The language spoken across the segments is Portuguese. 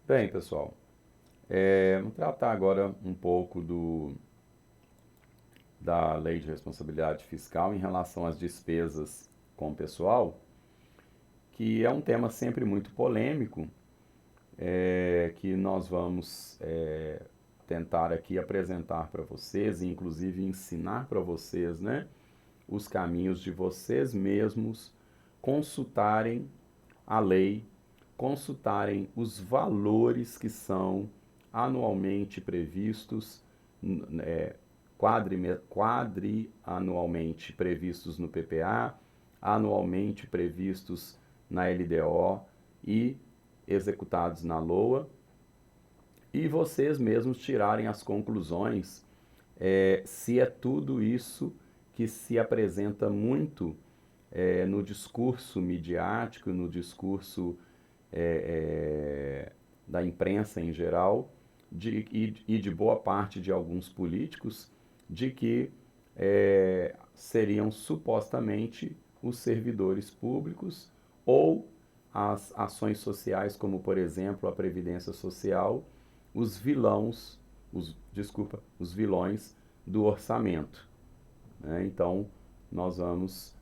Bem, pessoal, vamos tratar agora um pouco da Lei de Responsabilidade Fiscal em relação às despesas com o pessoal, que é um tema sempre muito polêmico, que nós vamos tentar aqui apresentar para vocês e inclusive ensinar para vocês, né, os caminhos de vocês mesmos consultarem a lei, consultarem os valores que são anualmente previstos, quadrianualmente previstos no PPA, anualmente previstos na LDO e executados na LOA, e vocês mesmos tirarem as conclusões se é tudo isso que se apresenta muito no discurso midiático, no discurso da imprensa em geral e de boa parte de alguns políticos, de que seriam supostamente os servidores públicos ou as ações sociais, como por exemplo a Previdência Social, os vilões, os vilões do orçamento, né? Então, nós vamos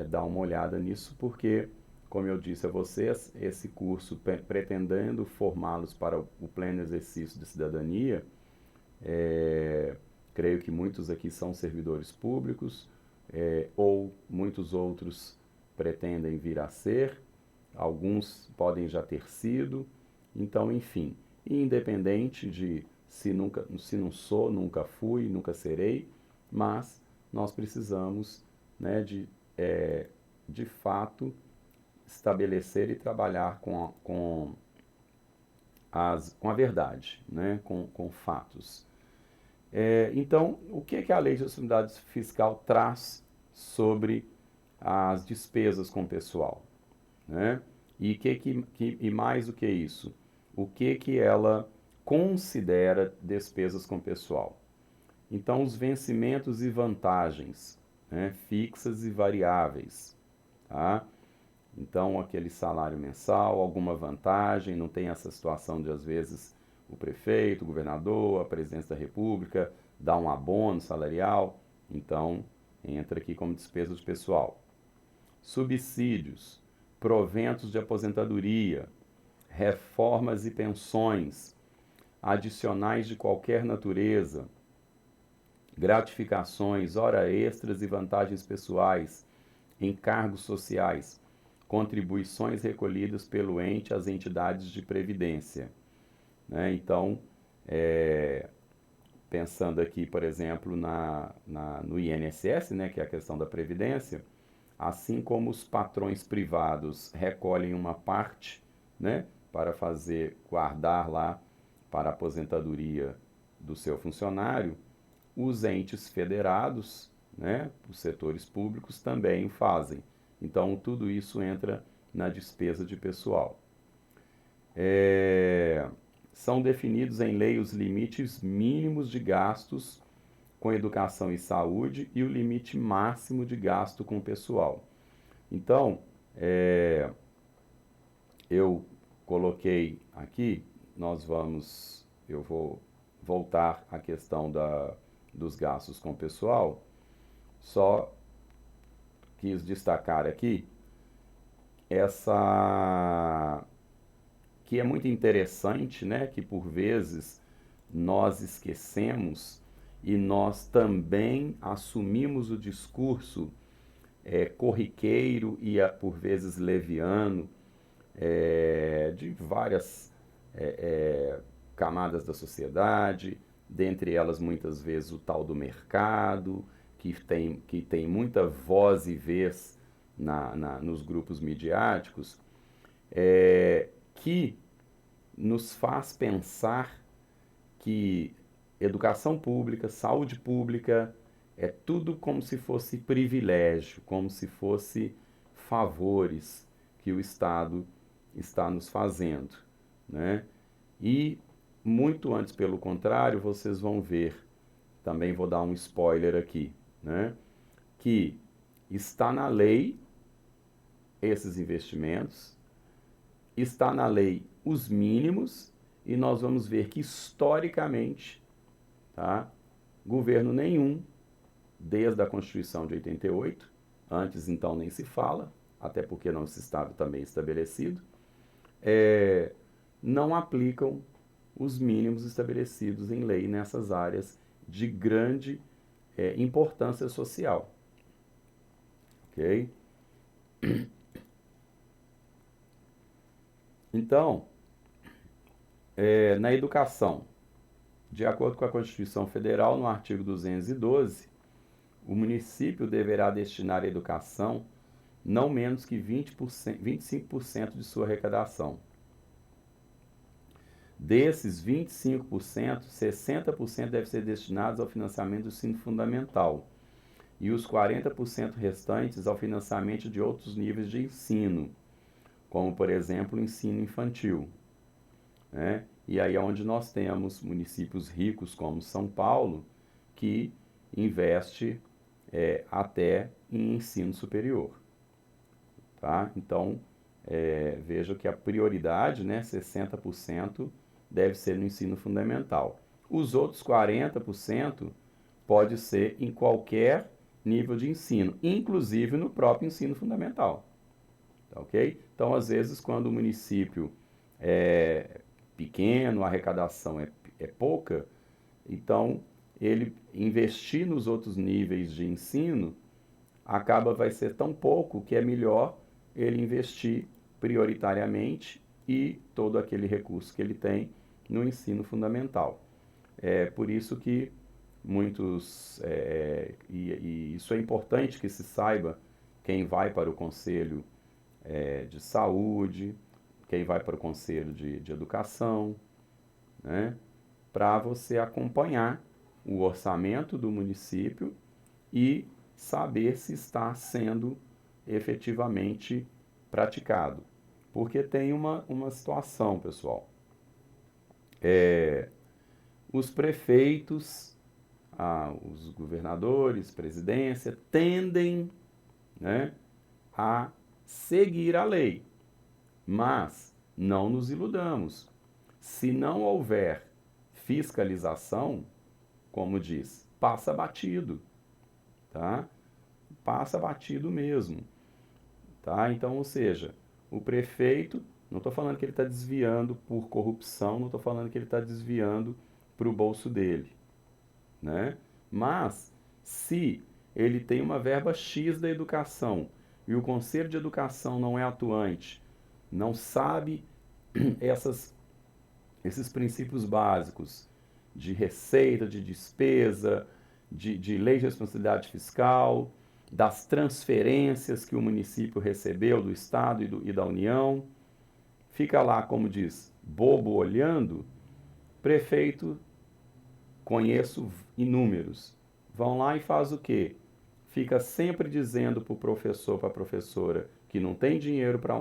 dar uma olhada nisso, porque, como eu disse a vocês, esse curso, pretendendo formá-los para o pleno exercício de cidadania, creio que muitos aqui são servidores públicos, ou muitos outros pretendem vir a ser, alguns podem já ter sido, então, enfim, independente de se não sou, nunca fui, nunca serei, mas nós precisamos, né, de fato estabelecer e trabalhar com a verdade, né, com fatos. Então, o que a Lei de Responsabilidade Fiscal traz sobre as despesas com o pessoal, né? E mais do que isso, o que ela considera despesas com o pessoal? Então, os vencimentos e vantagens, né, fixas e variáveis, tá? Então, aquele salário mensal, alguma vantagem, não tem essa situação de, às vezes, o prefeito, o governador, a presidência da república dá um abono salarial, então entra aqui como despesa de pessoal. Subsídios, proventos de aposentadoria, reformas e pensões, adicionais de qualquer natureza, gratificações, hora extras e vantagens pessoais, encargos sociais, contribuições recolhidas pelo ente às entidades de previdência, né? Então, pensando aqui, por exemplo, no INSS, né, que é a questão da previdência, assim como os patrões privados recolhem uma parte, né, para guardar lá para a aposentadoria do seu funcionário, os entes federados, né, os setores públicos também fazem. Então, tudo isso entra na despesa de pessoal. São definidos em lei os limites mínimos de gastos com educação e saúde e o limite máximo de gasto com pessoal. Então, eu coloquei aqui, eu vou voltar à questão dos gastos com pessoal, só quis destacar aqui essa que é muito interessante, né, que por vezes nós esquecemos e nós também assumimos o discurso corriqueiro e por vezes leviano de várias camadas da sociedade, dentre elas muitas vezes o tal do mercado, que tem muita voz e vez nos grupos midiáticos, que nos faz pensar que educação pública, saúde pública, é tudo como se fosse privilégio, como se fosse favores que o Estado está nos fazendo, né? E muito antes, pelo contrário, vocês vão ver, também vou dar um spoiler aqui, né? Que está na lei esses investimentos, está na lei os mínimos, e nós vamos ver que historicamente, tá, governo nenhum, desde a Constituição de 88, antes então nem se fala, até porque não se estava também estabelecido, não aplicam os mínimos estabelecidos em lei nessas áreas de grande importância social. Ok? Então, na educação, de acordo com a Constituição Federal, no artigo 212, o município deverá destinar à educação não menos que 25% de sua arrecadação. Desses 25%, 60% deve ser destinados ao financiamento do ensino fundamental e os 40% restantes ao financiamento de outros níveis de ensino, como, por exemplo, o ensino infantil. Né? E aí é onde nós temos municípios ricos como São Paulo, que investe até em ensino superior. Tá? Então, veja que a prioridade, né, 60%, deve ser no ensino fundamental. Os outros 40% pode ser em qualquer nível de ensino, inclusive no próprio ensino fundamental. Tá, ok? Então, às vezes, quando o município é pequeno, a arrecadação é pouca, então ele investir nos outros níveis de ensino vai ser tão pouco que é melhor ele investir prioritariamente e todo aquele recurso que ele tem no ensino fundamental. É por isso que muitos, e isso é importante que se saiba quem vai para o Conselho de Saúde, quem vai para o Conselho de Educação, né, para você acompanhar o orçamento do município e saber se está sendo efetivamente praticado. Porque tem uma situação, pessoal. Os prefeitos, os governadores, presidência, tendem, né, a seguir a lei. Mas não nos iludamos. Se não houver fiscalização, como diz, passa batido. Tá? Passa batido mesmo. Tá? Então, ou seja, o prefeito, não estou falando que ele está desviando por corrupção, não estou falando que ele está desviando para o bolso dele. Né? Mas, se ele tem uma verba X da educação e o Conselho de Educação não é atuante, não sabe esses princípios básicos de receita, de despesa, de lei de responsabilidade fiscal, das transferências que o município recebeu do Estado e da União, fica lá, como diz, bobo olhando. Prefeito, conheço inúmeros, vão lá e faz o quê? Fica sempre dizendo para o professor, para a professora, que não tem dinheiro para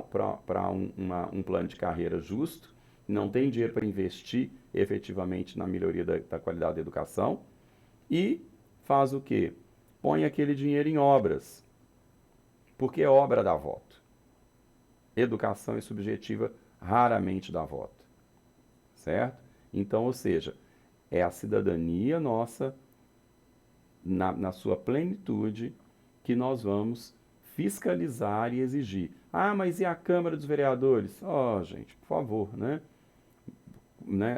um plano de carreira justo, não tem dinheiro para investir efetivamente na melhoria da qualidade da educação, e faz o quê? Põe aquele dinheiro em obras, porque obra dá voto. Educação é subjetiva, raramente dá voto, certo? Então, ou seja, é a cidadania nossa, na sua plenitude, que nós vamos fiscalizar e exigir. Ah, mas e a Câmara dos Vereadores? Ó, gente, por favor, né?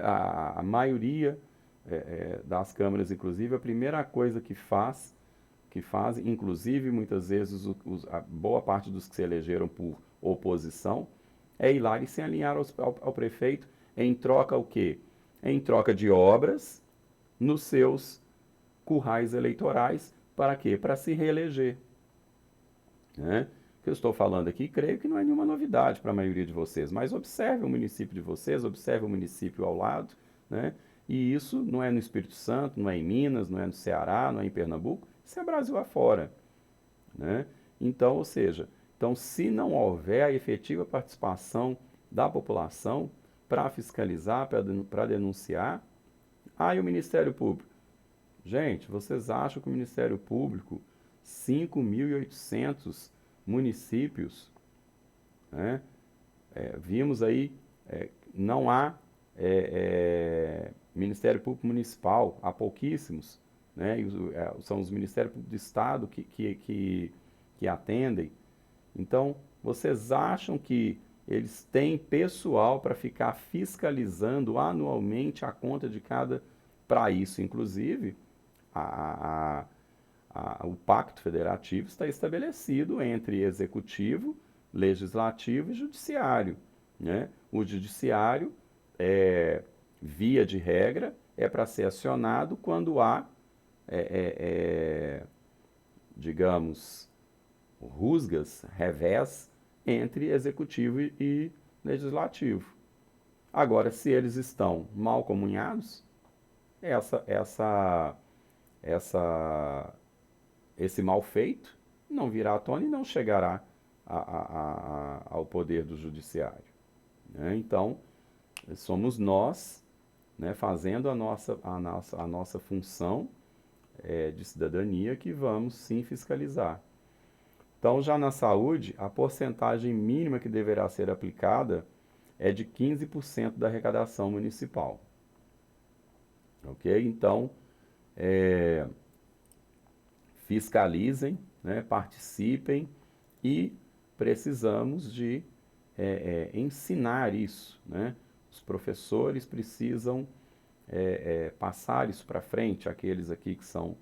A maioria das câmaras, inclusive, a primeira coisa que fazem, inclusive muitas vezes a boa parte dos que se elegeram por oposição, é ir lá e se alinhar ao prefeito em troca o quê? Em troca de obras nos seus currais eleitorais, para quê? Para se reeleger. Né? O que eu estou falando aqui, creio que não é nenhuma novidade para a maioria de vocês, mas observe o município de vocês, observe o município ao lado, né? E isso não é no Espírito Santo, não é em Minas, não é no Ceará, não é em Pernambuco, isso é Brasil afora. Né? Então, ou seja, então, se não houver a efetiva participação da população para fiscalizar, para denunciar, e o Ministério Público? Gente, vocês acham que o Ministério Público, 5.800 municípios, né? Vimos aí não há Ministério Público Municipal, há pouquíssimos, né? São os Ministérios Públicos do Estado que atendem. Então, vocês acham que eles têm pessoal para ficar fiscalizando anualmente a conta de cada... Para isso, inclusive, a, o Pacto Federativo está estabelecido entre Executivo, Legislativo e Judiciário, né? O Judiciário, via de regra, é para ser acionado quando há, digamos, rusgas, revés entre Executivo e Legislativo. Agora, se eles estão mal comunhados, esse mal feito não virá à tona e não chegará ao poder do judiciário, né? Então, somos nós, né, fazendo a nossa função de cidadania que vamos sim fiscalizar. Então, já na saúde, a porcentagem mínima que deverá ser aplicada é de 15% da arrecadação municipal. Ok? Então, fiscalizem, né, participem e precisamos de ensinar isso, né? Os professores precisam passar isso para frente, aqueles aqui que são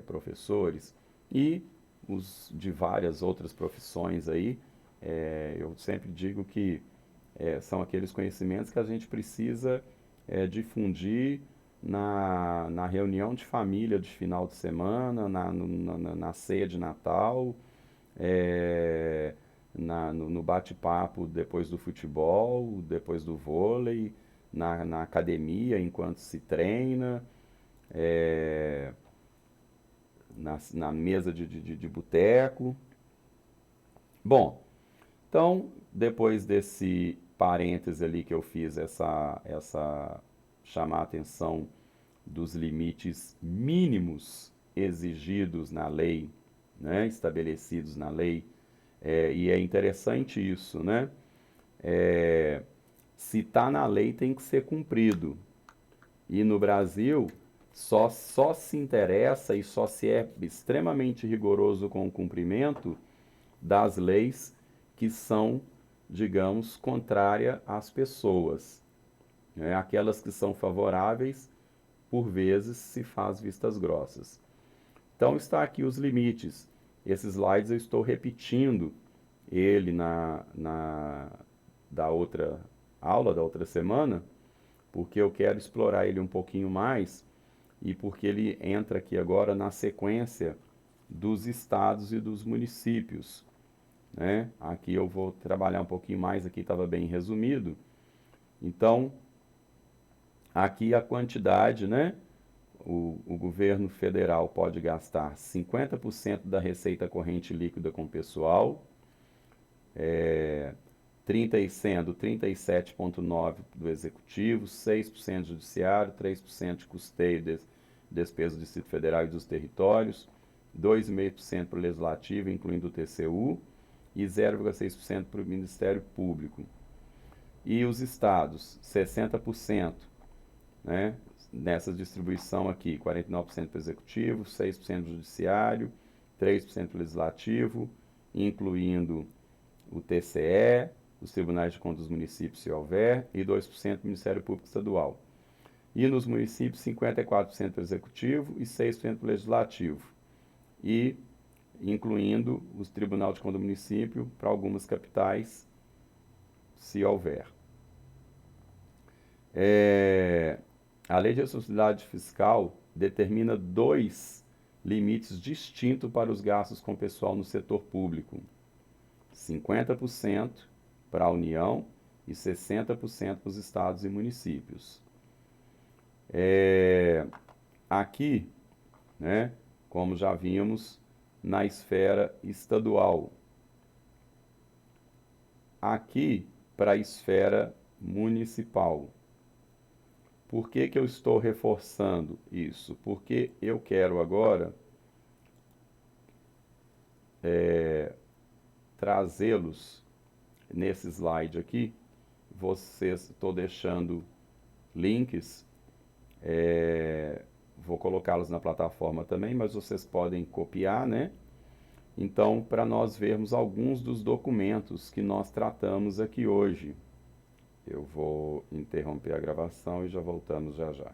professores e os de várias outras profissões aí. Eu sempre digo que são aqueles conhecimentos que a gente precisa difundir na reunião de família de final de semana, na ceia de Natal, no bate-papo depois do futebol, depois do vôlei, na academia enquanto se treina, na mesa de boteco. Bom, então, depois desse parêntese ali que eu fiz, chamar a atenção dos limites mínimos exigidos na lei, né, estabelecidos na lei, e é interessante isso, né? Se está na lei tem que ser cumprido. E no Brasil só se interessa e só se é extremamente rigoroso com o cumprimento das leis que são, digamos, contrárias às pessoas, né? Aquelas que são favoráveis, por vezes, se faz vistas grossas. Então, está aqui os limites. Esses slides eu estou repetindo ele da outra aula, da outra semana, porque eu quero explorar ele um pouquinho mais e porque ele entra aqui agora na sequência dos estados e dos municípios, né? Aqui eu vou trabalhar um pouquinho mais, aqui estava bem resumido. Então, aqui a quantidade, né? O governo federal pode gastar 50% da receita corrente líquida com pessoal, 37,9% do executivo, 6% do judiciário, 3% de custeio de despesas do Distrito Federal e dos territórios, 2,5% para o legislativo, incluindo o TCU, e 0,6% para o Ministério Público. E os estados, 60%, né? Nessa distribuição aqui, 49% para o executivo, 6% para o judiciário, 3% para o legislativo, incluindo o TCE, os tribunais de contas dos municípios, se houver, e 2% para o Ministério Público Estadual. E nos municípios, 54% para o executivo e 6% para o legislativo. E incluindo os tribunais de contas do município para algumas capitais, se houver. A Lei de Responsabilidade Fiscal determina 2 limites distintos para os gastos com pessoal no setor público: 50% para a União e 60% para os estados e municípios. Aqui, né, como já vimos, na esfera estadual. Aqui, para a esfera municipal. Por que eu estou reforçando isso? Porque eu quero agora trazê-los nesse slide aqui, vocês, estou deixando links, vou colocá-los na plataforma também, mas vocês podem copiar, né? Então, para nós vermos alguns dos documentos que nós tratamos aqui hoje. Eu vou interromper a gravação e já voltamos já já.